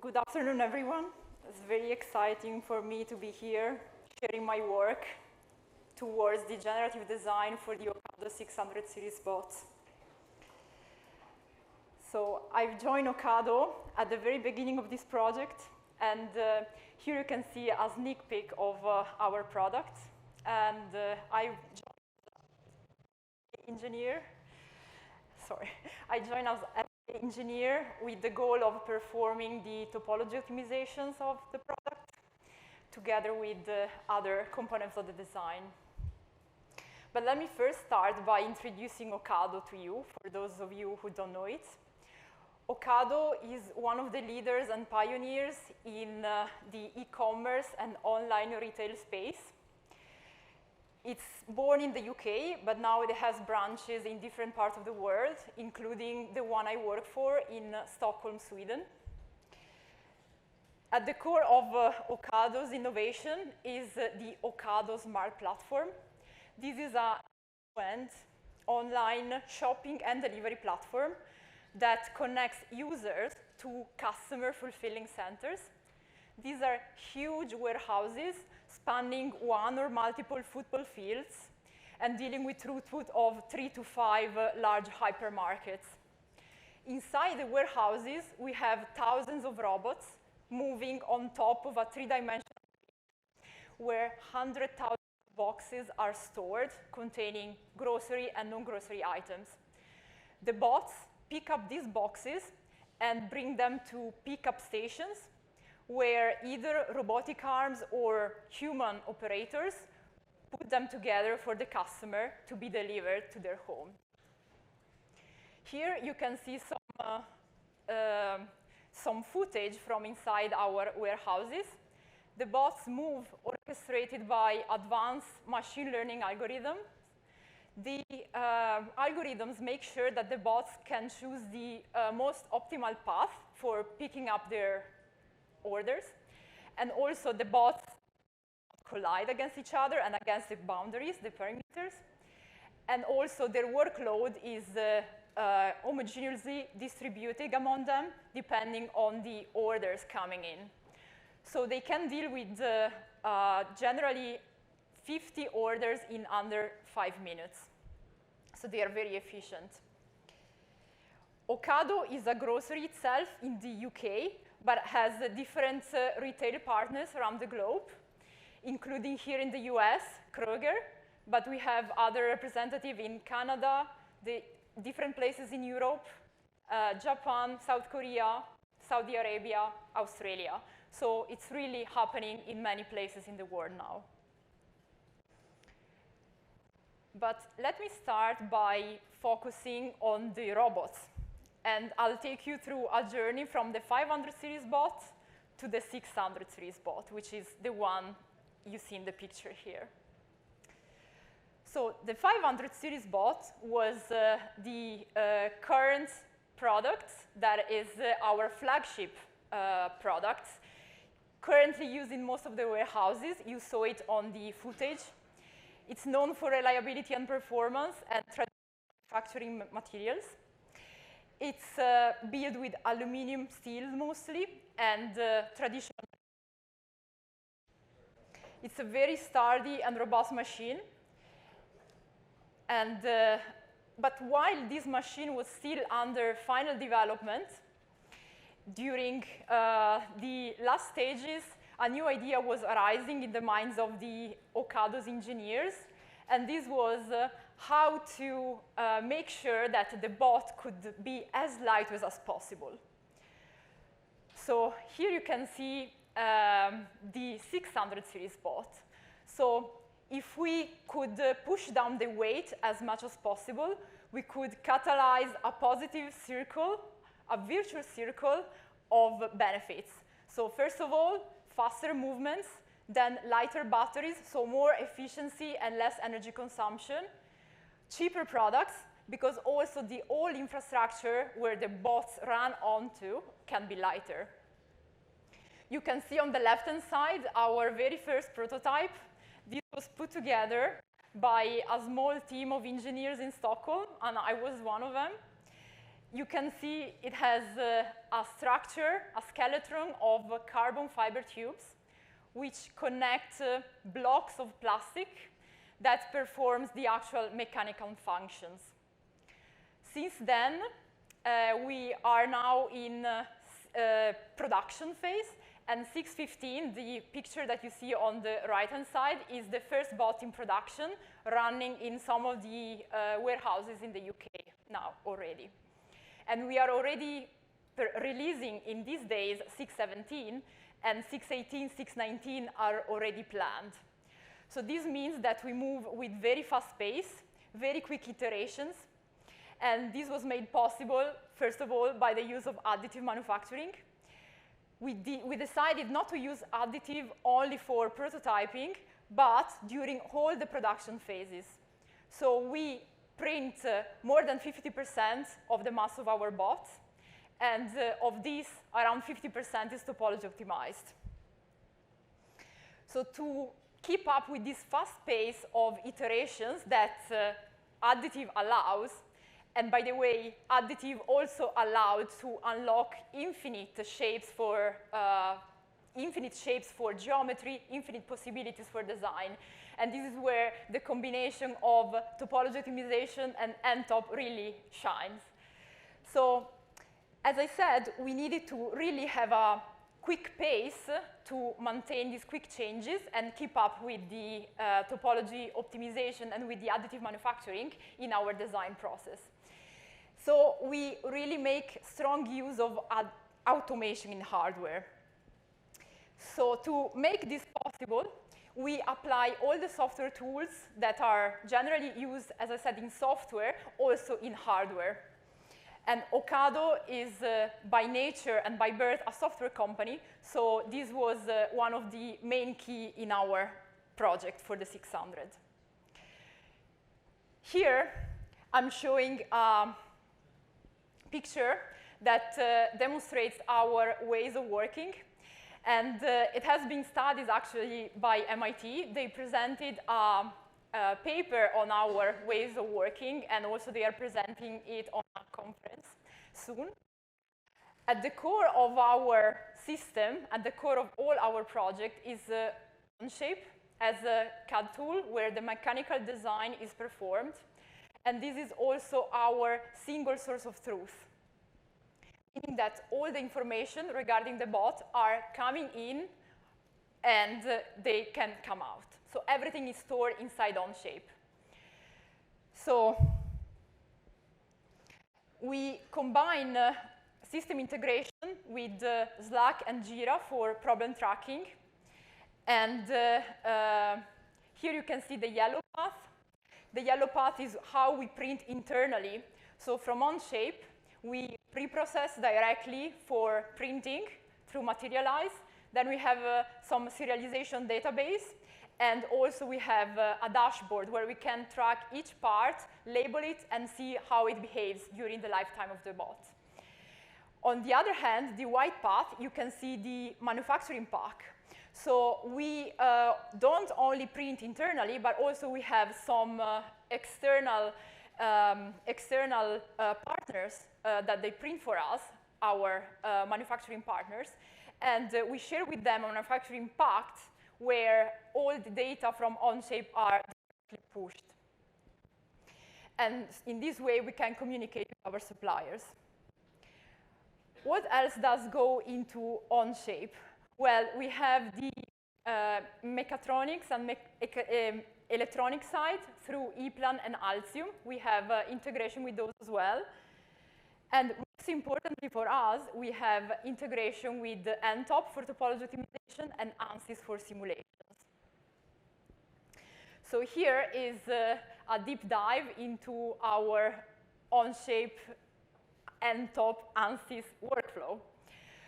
Good afternoon, everyone. It's very exciting for me to be here, sharing my work towards the generative design for the Okado 600 series bot. So I've joined Okado at the very beginning of this project, and here you can see a sneak peek of our product. And I joined as FEA Engineer with the goal of performing the topology optimizations of the product together with other components of the design. But let me first start by introducing Okado to you, for those of you who don't know it. Okado is one of the leaders and pioneers in the e-commerce and online retail space. It's born in the UK, but now it has branches in different parts of the world, including the one I work for in Stockholm, Sweden. At the core of Okado's innovation is the Okado Smart Platform. This is a end-to-end online shopping and delivery platform that connects users to customer fulfilling centers. These are huge warehouses spanning one or multiple football fields and dealing with throughput of 3 to 5 large hypermarkets. Inside the warehouses, we have thousands of robots moving on top of a three-dimensional where 100,000 boxes are stored containing grocery and non-grocery items. The bots pick up these boxes and bring them to pickup stations where either robotic arms or human operators put them together for the customer to be delivered to their home. Here you can see some footage from inside our warehouses. The bots move orchestrated by advanced machine learning algorithms. The algorithms make sure that the bots can choose the most optimal path for picking up their orders, and also the bots collide against each other and against the boundaries, the perimeters, and also their workload is homogeneously distributed among them depending on the orders coming in. So they can deal with generally 50 orders in under 5 minutes. So they are very efficient. Okado is a grocery itself in the UK, but has different retail partners around the globe, including here in the US, Kroger, but we have other representatives in Canada, the different places in Europe, Japan, South Korea, Saudi Arabia, Australia. So it's really happening in many places in the world now. But let me start by focusing on the robots. And I'll take you through a journey from the 500 series bot to the 600 series bot, which is the one you see in the picture here. So the 500 series bot was the current product that is our flagship product, currently used in most of the warehouses. You saw it on the footage. It's known for reliability and performance and manufacturing materials. It's built with aluminum steel mostly and traditional. It's a very sturdy and robust machine. And, but while this machine was still under final development, during the last stages, a new idea was arising in the minds of the Okado's engineers. And this was how to make sure that the bot could be as lightweight as possible. So here you can see the 600 series bot. So if we could push down the weight as much as possible, we could catalyze a positive circle, a virtuous circle of benefits. So first of all, faster movements, then lighter batteries, so more efficiency and less energy consumption, cheaper products, because also the whole infrastructure where the bots run onto can be lighter. You can see on the left-hand side our very first prototype. This was put together by a small team of engineers in Stockholm, and I was one of them. you can see it has a structure, a skeleton of carbon fiber tubes, which connect blocks of plastic that performs the actual mechanical functions. Since then, we are now in production phase, and 615, the picture that you see on the right-hand side, is the first bot in production running in some of the warehouses in the UK now already. And we are already releasing in these days 617, and 618, 619 are already planned. So this means that we move with very fast pace, very quick iterations, and this was made possible, first of all, by the use of additive manufacturing. We decided not to use additive only for prototyping, but during all the production phases. So we print more than 50% of the mass of our bots, and of this, around 50% is topology optimized. So to keep up with this fast pace of iterations that additive allows, and by the way, additive also allowed to unlock infinite shapes for geometry, infinite possibilities for design. And this is where the combination of topology optimization and nTop really shines. So, as I said, we needed to really have a quick pace to maintain these quick changes and keep up with the topology optimization and with the additive manufacturing in our design process. So we really make strong use of automation in hardware. So to make this possible, we apply all the software tools that are generally used, as I said, in software, also in hardware. And Okado is, by nature and by birth, a software company, so this was one of the main key in our project for the 600. Here, I'm showing a picture that demonstrates our ways of working. And it has been studied, actually, by MIT. They presented a paper on our ways of working, and also they are presenting it on a conference soon. At the core of our system, at the core of all our project, is Onshape as a CAD tool where the mechanical design is performed. And this is also our single source of truth, meaning that all the information regarding the bot are coming in and they can come out. So everything is stored inside Onshape. So we combine system integration with Slack and Jira for problem tracking. And here you can see the yellow path. The yellow path is how we print internally. So from Onshape, we pre-process directly for printing through Materialize. Then we have some serialization database. And also we have a dashboard where we can track each part, label it, and see how it behaves during the lifetime of the bot. On the other hand, the white path, you can see the manufacturing pack. So we don't only print internally, but also we have some external partners that they print for us, our manufacturing partners. And we share with them a manufacturing pact where all the data from Onshape are directly pushed. And in this way, we can communicate with our suppliers. What else does go into Onshape? Well, we have the mechatronics and electronic side through ePlan and Altium. We have integration with those as well. And most importantly for us, we have integration with nTop for topology optimization and ANSYS for simulations. So here is a deep dive into our Onshape nTop ANSYS workflow.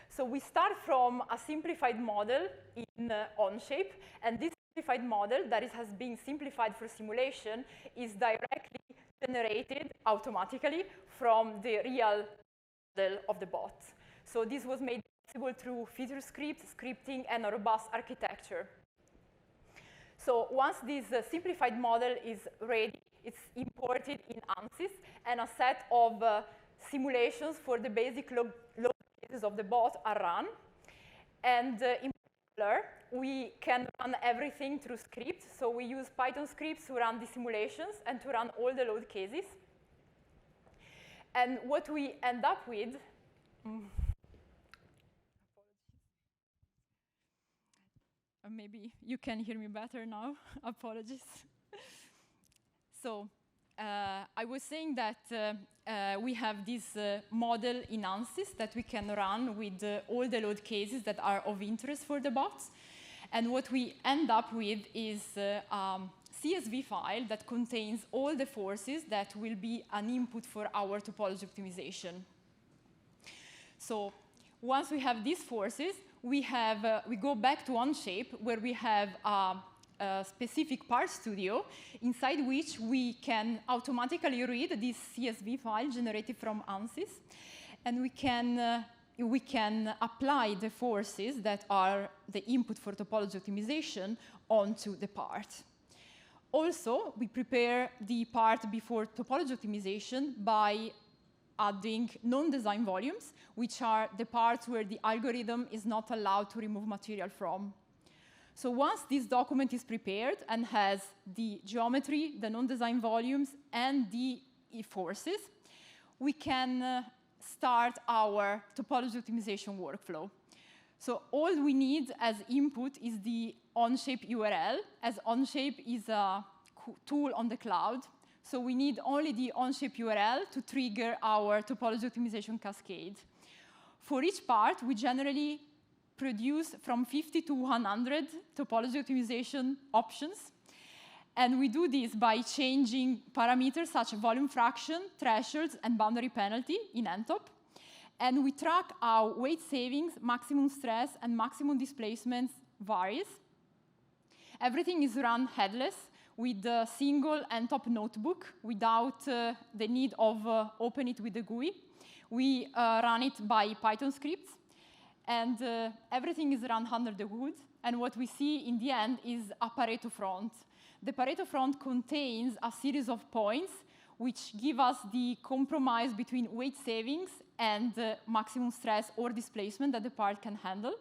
So we start from a simplified model in Onshape, and this simplified model that has been simplified for simulation is directly generated automatically from the real model of the bot. So this was made possible through feature scripts, scripting, and a robust architecture. So once this simplified model is ready, it's imported in ANSYS, and a set of simulations for the basic load cases of the bot are run. And in particular, we can run everything through scripts. So we use Python scripts to run the simulations and to run all the load cases. And what we end up with, maybe you can hear me better now. Apologies. So I was saying that we have this model in ANSYS that we can run with all the load cases that are of interest for the bots. And what we end up with is a CSV file that contains all the forces that will be an input for our topology optimization. So once we have these forces, we go back to OnShape, where we have a specific part studio inside which we can automatically read this CSV file generated from ANSYS, and we can apply the forces that are the input for topology optimization onto the part. Also, we prepare the part before topology optimization by adding non-design volumes, which are the parts where the algorithm is not allowed to remove material from. So once this document is prepared and has the geometry, the non-design volumes, and the forces, we can start our topology optimization workflow. So all we need as input is the OnShape URL, as OnShape is a tool on the cloud. So we need only the OnShape URL to trigger our topology optimization cascade. For each part, we generally produce from 50 to 100 topology optimization options. And we do this by changing parameters such as volume fraction, thresholds, and boundary penalty in nTop. And we track how weight savings, maximum stress, and maximum displacements varies. Everything is run headless with a single nTop notebook without the need of open it with the GUI. We run it by Python scripts. And everything is run under the hood. And what we see in the end is a Pareto front. The Pareto front contains a series of points which give us the compromise between weight savings and maximum stress or displacement that the part can handle.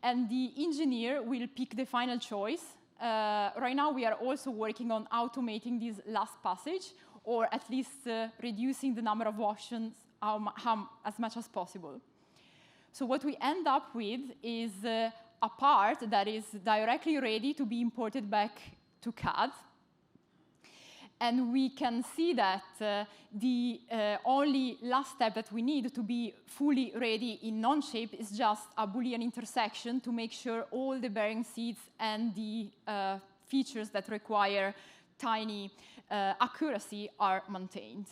And the engineer will pick the final choice. Right now, we are also working on automating this last passage, or at least reducing the number of options as much as possible. So what we end up with is a part that is directly ready to be imported back to CAD. And we can see that the only last step that we need to be fully ready in OnShape is just a Boolean intersection to make sure all the bearing seats and the features that require tiny accuracy are maintained.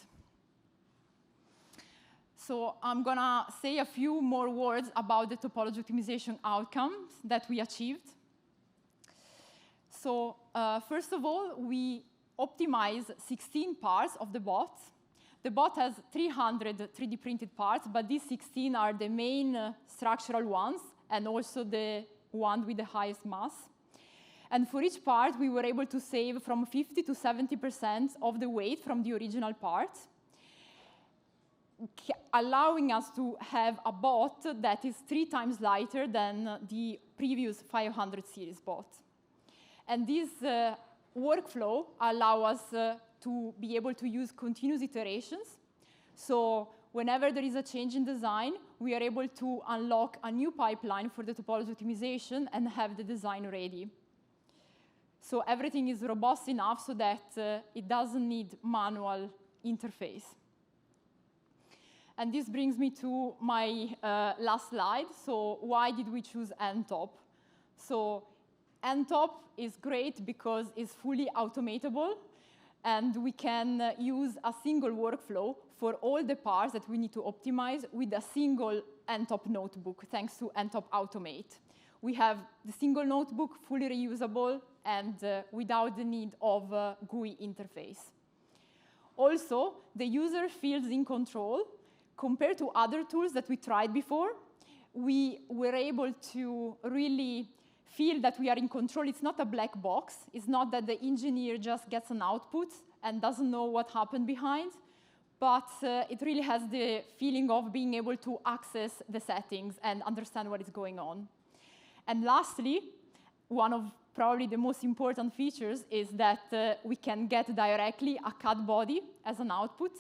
So I'm going to say a few more words about the topology optimization outcomes that we achieved. So first of all, we optimize 16 parts of the bot. The bot has 300 3D printed parts, but these 16 are the main structural ones, and also the one with the highest mass. And for each part, we were able to save from 50 to 70% of the weight from the original part, allowing us to have a bot that is 3 times lighter than the previous 500 series bot. And this workflow allows us to be able to use continuous iterations. So whenever there is a change in design, we are able to unlock a new pipeline for the topology optimization and have the design ready. So everything is robust enough so that it doesn't need manual interface. And this brings me to my last slide. So why did we choose nTop? So nTop is great because it's fully automatable, and we can use a single workflow for all the parts that we need to optimize with a single nTop notebook, thanks to nTop Automate. We have the single notebook, fully reusable, and without the need of a GUI interface. Also, the user feels in control. Compared to other tools that we tried before, we were able to really feel that we are in control. It's not a black box. It's not that the engineer just gets an output and doesn't know what happened behind, but it really has the feeling of being able to access the settings and understand what is going on. And lastly, one of probably the most important features is that we can get directly a CAD body as an output.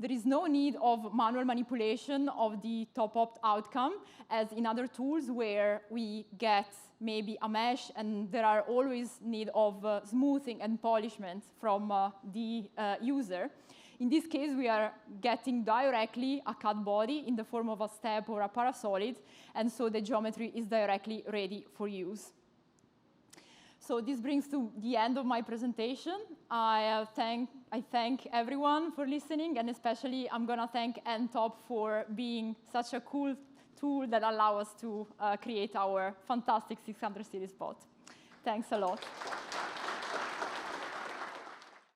There is no need of manual manipulation of the top-opt outcome, as in other tools where we get maybe a mesh, and there are always need of smoothing and polishment from the user. In this case, we are getting directly a CAD body in the form of a step or a parasolid, and so the geometry is directly ready for use. So this brings to the end of my presentation. I thank everyone for listening, and especially I'm going to thank nTop for being such a cool tool that allows us to create our fantastic 600 series bot. Thanks a lot.